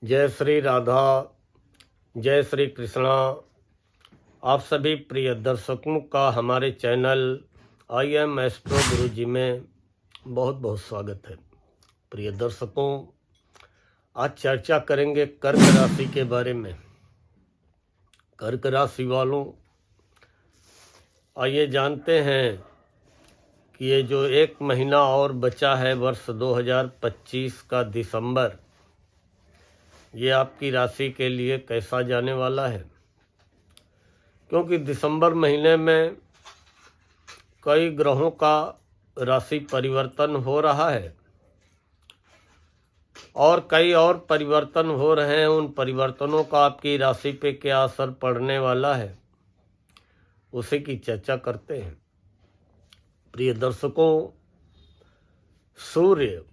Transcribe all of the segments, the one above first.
जय श्री राधा, जय श्री कृष्णा। आप सभी प्रिय दर्शकों का हमारे चैनल आई एम एस्ट्रो गुरु जी में बहुत बहुत स्वागत है। प्रिय दर्शकों, आज चर्चा करेंगे कर्क राशि के बारे में। कर्क राशि वालों, आइए जानते हैं कि ये जो एक महीना और बचा है वर्ष 2025 का दिसंबर, ये आपकी राशि के लिए कैसा जाने वाला है। क्योंकि दिसंबर महीने में कई ग्रहों का राशि परिवर्तन हो रहा है और कई और परिवर्तन हो रहे हैं। उन परिवर्तनों का आपकी राशि पे क्या असर पड़ने वाला है, उसी की चर्चा करते हैं। प्रिय दर्शकों, सूर्य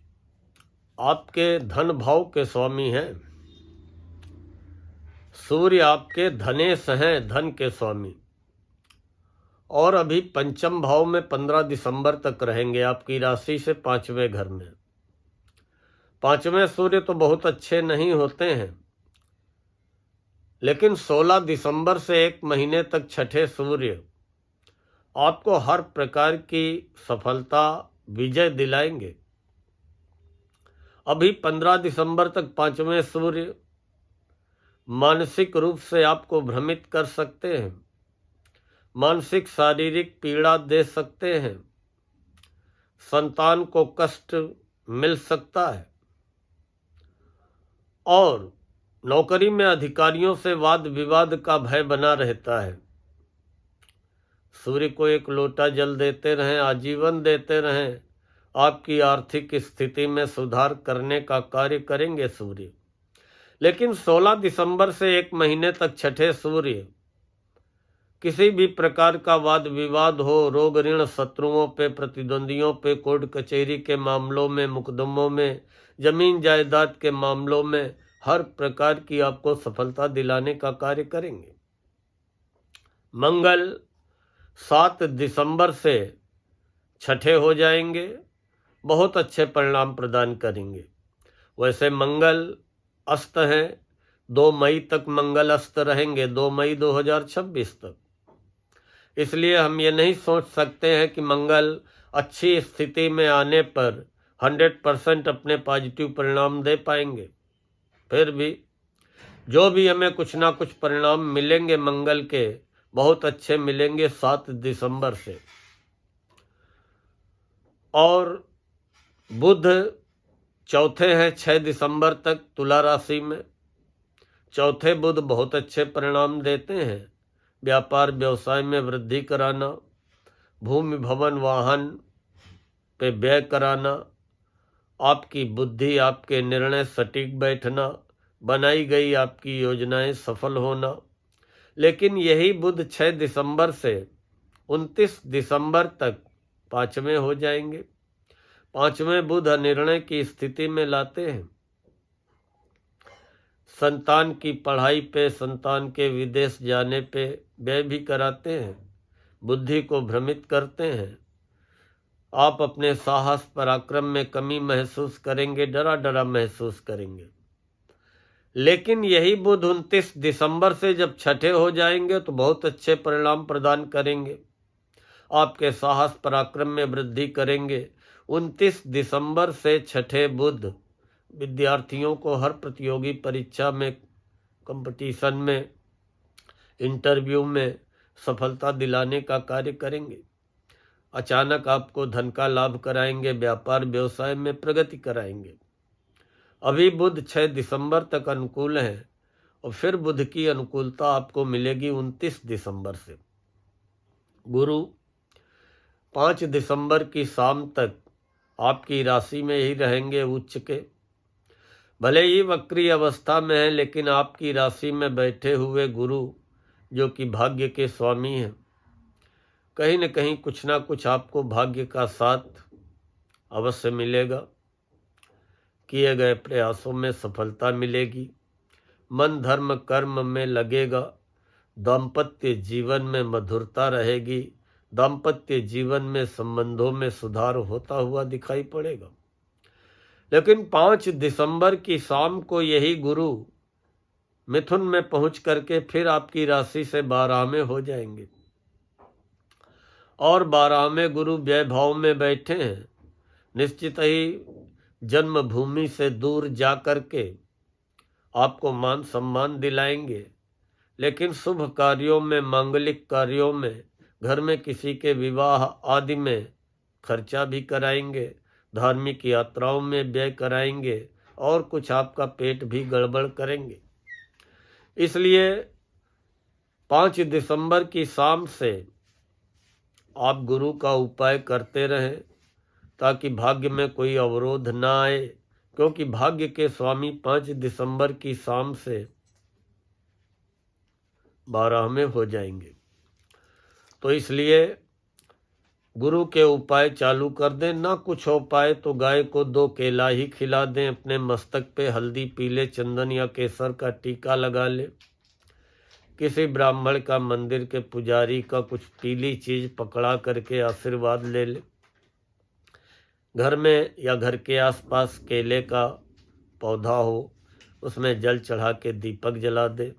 आपके धन भाव के स्वामी हैं। सूर्य आपके धनेश हैं, धन के स्वामी, और अभी पंचम भाव में 15 दिसंबर तक रहेंगे आपकी राशि से 5वें घर में। 5वें सूर्य तो बहुत अच्छे नहीं होते हैं, लेकिन 16 दिसंबर से एक महीने तक छठे सूर्य आपको हर प्रकार की सफलता, विजय दिलाएंगे। अभी 15 दिसंबर तक 5वें सूर्य मानसिक रूप से आपको भ्रमित कर सकते हैं, मानसिक शारीरिक पीड़ा दे सकते हैं, संतान को कष्ट मिल सकता है और नौकरी में अधिकारियों से वाद विवाद का भय बना रहता है। सूर्य को एक लोटा जल देते रहें, आजीवन देते रहें, आपकी आर्थिक स्थिति में सुधार करने का कार्य करेंगे सूर्य। लेकिन 16 दिसंबर से एक महीने तक छठे सूर्य किसी भी प्रकार का वाद विवाद हो, रोग ऋण शत्रुओं पे, प्रतिद्वंदियों पे, कोर्ट कचहरी के मामलों में, मुकदमों में, जमीन जायदाद के मामलों में हर प्रकार की आपको सफलता दिलाने का कार्य करेंगे। मंगल 7 दिसंबर से छठे हो जाएंगे, बहुत अच्छे परिणाम प्रदान करेंगे। वैसे मंगल अस्त हैं, 2 मई तक मंगल अस्त रहेंगे, 2 मई 2026 तक। इसलिए हम ये नहीं सोच सकते हैं कि मंगल अच्छी स्थिति में आने पर 100% अपने पॉजिटिव परिणाम दे पाएंगे। फिर भी जो भी हमें कुछ ना कुछ परिणाम मिलेंगे मंगल के, बहुत अच्छे मिलेंगे 7 दिसंबर से। और बुध चौथे हैं 6 दिसंबर तक तुला राशि में। चौथे बुध बहुत अच्छे परिणाम देते हैं, व्यापार व्यवसाय में वृद्धि कराना, भूमि भवन वाहन पे व्यय कराना, आपकी बुद्धि, आपके निर्णय सटीक बैठना, बनाई गई आपकी योजनाएं सफल होना। लेकिन यही बुध 6 दिसंबर से 29 दिसंबर तक 5वें हो जाएंगे। 5वें बुध निर्णय की स्थिति में लाते हैं, संतान की पढ़ाई पे, संतान के विदेश जाने पे व्यय भी कराते हैं, बुद्धि को भ्रमित करते हैं। आप अपने साहस पराक्रम में कमी महसूस करेंगे, डरा डरा महसूस करेंगे। लेकिन यही बुध 29 दिसंबर से जब छठे हो जाएंगे तो बहुत अच्छे परिणाम प्रदान करेंगे, आपके साहस पराक्रम में वृद्धि करेंगे। 29 दिसंबर से छठे बुध विद्यार्थियों को हर प्रतियोगी परीक्षा में, कंपटीशन में, इंटरव्यू में सफलता दिलाने का कार्य करेंगे। अचानक आपको धन का लाभ कराएंगे, व्यापार व्यवसाय में प्रगति कराएंगे। अभी बुध 6 दिसंबर तक अनुकूल है और फिर बुध की अनुकूलता आपको मिलेगी 29 दिसंबर से। गुरु 5 दिसंबर की शाम तक आपकी राशि में ही रहेंगे उच्च के। भले ही वक्री अवस्था में है, लेकिन आपकी राशि में बैठे हुए गुरु जो कि भाग्य के स्वामी हैं, कहीं न कहीं कुछ ना कुछ आपको भाग्य का साथ अवश्य मिलेगा। किए गए प्रयासों में सफलता मिलेगी, मन धर्म कर्म में लगेगा, दाम्पत्य जीवन में मधुरता रहेगी, दाम्पत्य जीवन में संबंधों में सुधार होता हुआ दिखाई पड़ेगा। लेकिन 5 दिसंबर की शाम को यही गुरु मिथुन में पहुंच करके फिर आपकी राशि से 12 में हो जाएंगे और 12 में गुरु व्यय भाव में बैठे हैं। निश्चित ही जन्मभूमि से दूर जा करके आपको मान सम्मान दिलाएंगे, लेकिन शुभ कार्यों में, मांगलिक कार्यों में, घर में किसी के विवाह आदि में खर्चा भी कराएंगे, धार्मिक यात्राओं में व्यय कराएंगे और कुछ आपका पेट भी गड़बड़ करेंगे। इसलिए 5 दिसंबर की शाम से आप गुरु का उपाय करते रहें ताकि भाग्य में कोई अवरोध ना आए, क्योंकि भाग्य के स्वामी 5 दिसंबर की शाम से 12 में हो जाएंगे। तो इसलिए गुरु के उपाय चालू कर दें। ना कुछ हो पाए तो गाय को 2 केला ही खिला दें, अपने मस्तक पे हल्दी, पीले चंदन या केसर का टीका लगा लें, किसी ब्राह्मण का, मंदिर के पुजारी का कुछ पीली चीज पकड़ा करके आशीर्वाद ले ले, घर में या घर के आसपास केले का पौधा हो उसमें जल चढ़ा के दीपक जला दे।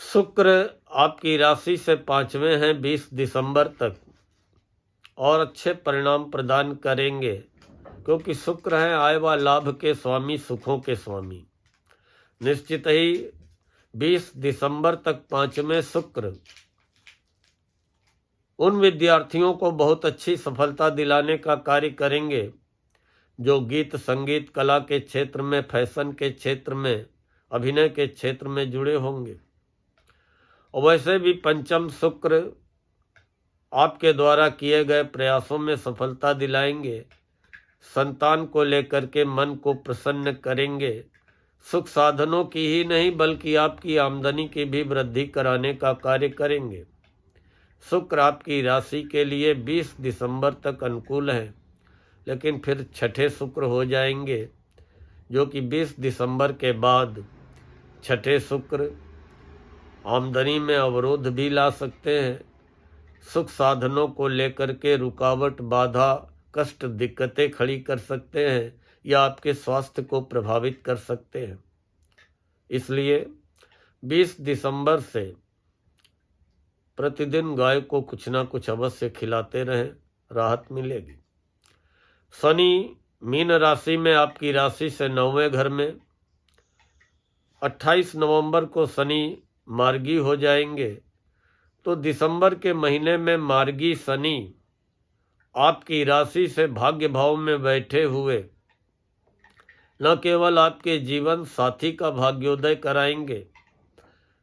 शुक्र आपकी राशि से 5वें हैं 20 दिसंबर तक और अच्छे परिणाम प्रदान करेंगे, क्योंकि शुक्र हैं आय व लाभ के स्वामी, सुखों के स्वामी। निश्चित ही 20 दिसंबर तक 5वें शुक्र उन विद्यार्थियों को बहुत अच्छी सफलता दिलाने का कार्य करेंगे जो गीत, संगीत, कला के क्षेत्र में, फैशन के क्षेत्र में, अभिनय के क्षेत्र में जुड़े होंगे। और वैसे भी पंचम शुक्र आपके द्वारा किए गए प्रयासों में सफलता दिलाएंगे, संतान को लेकर के मन को प्रसन्न करेंगे, सुख साधनों की ही नहीं बल्कि आपकी आमदनी की भी वृद्धि कराने का कार्य करेंगे। शुक्र आपकी राशि के लिए 20 दिसंबर तक अनुकूल है, लेकिन फिर छठे शुक्र हो जाएंगे, जो कि 20 दिसंबर के बाद छठे शुक्र आमदनी में अवरोध भी ला सकते हैं, सुख साधनों को लेकर के रुकावट, बाधा, कष्ट, दिक्कतें खड़ी कर सकते हैं या आपके स्वास्थ्य को प्रभावित कर सकते हैं। इसलिए 20 दिसंबर से प्रतिदिन गाय को कुछ ना कुछ अवश्य खिलाते रहें, राहत मिलेगी। शनि मीन राशि में आपकी राशि से 9वें घर में, 28 नवंबर को शनि मार्गी हो जाएंगे। तो दिसंबर के महीने में मार्गी शनि आपकी राशि से भाग्य भाव में बैठे हुए न केवल आपके जीवन साथी का भाग्योदय कराएंगे,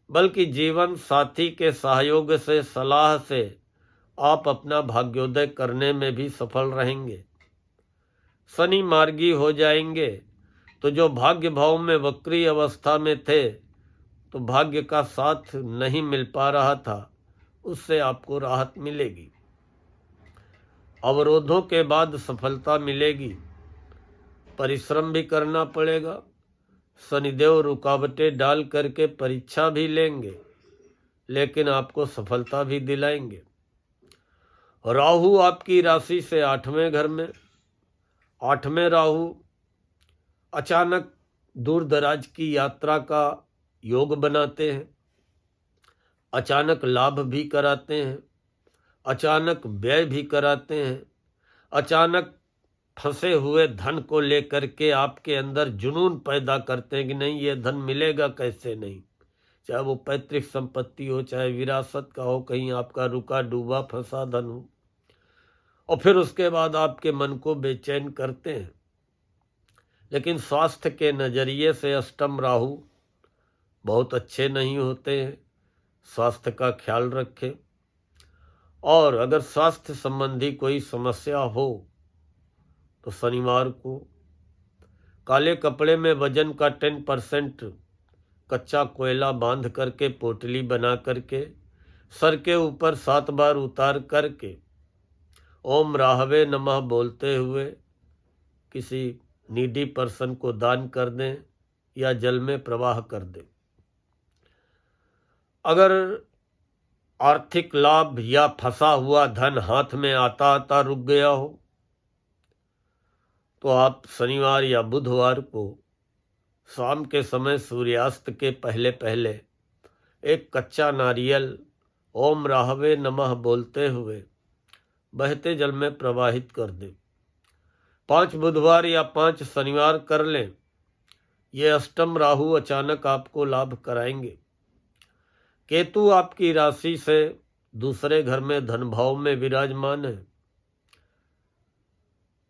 बल्कि जीवन साथी के सहयोग से, सलाह से आप अपना भाग्योदय करने में भी सफल रहेंगे। शनि मार्गी हो जाएंगे तो जो भाग्य भाव में वक्री अवस्था में थे, तो भाग्य का साथ नहीं मिल पा रहा था, उससे आपको राहत मिलेगी। अवरोधों के बाद सफलता मिलेगी, परिश्रम भी करना पड़ेगा। शनिदेव रुकावटें डाल करके परीक्षा भी लेंगे, लेकिन आपको सफलता भी दिलाएंगे। राहु आपकी राशि से 8वें घर में, 8वें राहु अचानक दूर दराज की यात्रा का योग बनाते हैं, अचानक लाभ भी कराते हैं, अचानक व्यय भी कराते हैं, अचानक फंसे हुए धन को लेकर के आपके अंदर जुनून पैदा करते हैं कि नहीं ये धन मिलेगा कैसे नहीं, चाहे वो पैतृक संपत्ति हो, चाहे विरासत का हो, कहीं आपका रुका डूबा फंसा धन हो, और फिर उसके बाद आपके मन को बेचैन करते हैं। लेकिन स्वास्थ्य के नज़रिए से अष्टम राहु बहुत अच्छे नहीं होते हैं, स्वास्थ्य का ख्याल रखें। और अगर स्वास्थ्य संबंधी कोई समस्या हो तो शनिवार को काले कपड़े में वजन का 10% कच्चा कोयला बांध करके, पोटली बना करके, सर के ऊपर 7 बार उतार करके ओम राहवे नमः बोलते हुए किसी नीडी पर्सन को दान कर दें या जल में प्रवाह कर दें। अगर आर्थिक लाभ या फंसा हुआ धन हाथ में आता आता रुक गया हो, तो आप शनिवार या बुधवार को शाम के समय सूर्यास्त के पहले पहले एक कच्चा नारियल ओम राहवे नमः बोलते हुए बहते जल में प्रवाहित कर दें। 5 बुधवार या 5 शनिवार कर लें। ये अष्टम राहु अचानक आपको लाभ कराएंगे। केतु आपकी राशि से दूसरे घर में धन भाव में विराजमान है।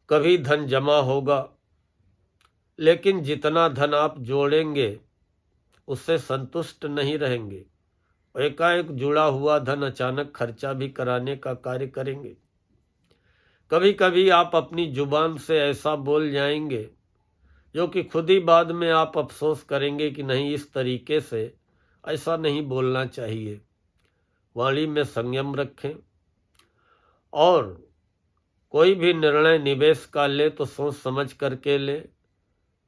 कभी धन जमा होगा, लेकिन जितना धन आप जोड़ेंगे उससे संतुष्ट नहीं रहेंगे। एकाएक जुड़ा हुआ धन अचानक खर्चा भी कराने का कार्य करेंगे। कभी कभी आप अपनी जुबान से ऐसा बोल जाएंगे जो कि खुद ही बाद में आप अफसोस करेंगे कि नहीं, इस तरीके से ऐसा नहीं बोलना चाहिए। वाणी में संयम रखें और कोई भी निर्णय निवेश का ले तो सोच समझ करके ले,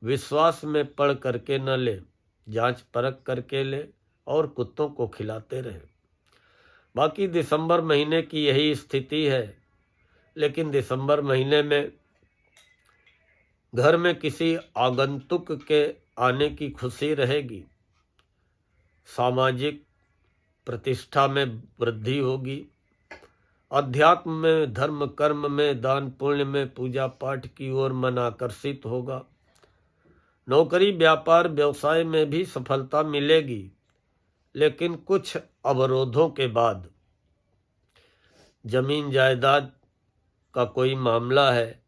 विश्वास में पढ़ करके न ले, जांच परख करके ले और कुत्तों को खिलाते रहें। बाकी दिसंबर महीने की यही स्थिति है, लेकिन दिसंबर महीने में घर में किसी आगंतुक के आने की खुशी रहेगी। सामाजिक प्रतिष्ठा में वृद्धि होगी। अध्यात्म में, धर्म कर्म में, दान पुण्य में, पूजा पाठ की ओर मन आकर्षित होगा। नौकरी व्यापार व्यवसाय में भी सफलता मिलेगी, लेकिन कुछ अवरोधों के बाद। जमीन जायदाद का कोई मामला है,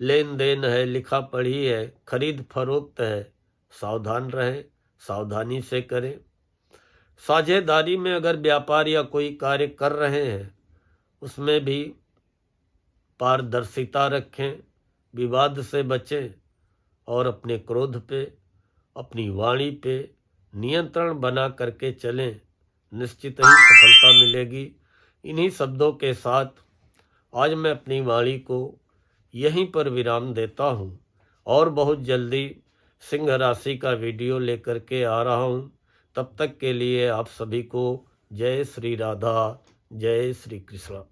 लेन देन है, लिखा पढ़ी है, खरीद फरोख्त है, सावधान रहें, सावधानी से करें। साझेदारी में अगर व्यापार या कोई कार्य कर रहे हैं उसमें भी पारदर्शिता रखें, विवाद से बचें और अपने क्रोध पे, अपनी वाणी पे नियंत्रण बना करके चलें। निश्चित ही सफलता मिलेगी। इन्हीं शब्दों के साथ आज मैं अपनी वाणी को यहीं पर विराम देता हूँ और बहुत जल्दी सिंह राशि का वीडियो लेकर के आ रहा हूँ। तब तक के लिए आप सभी को जय श्री राधा, जय श्री कृष्ण।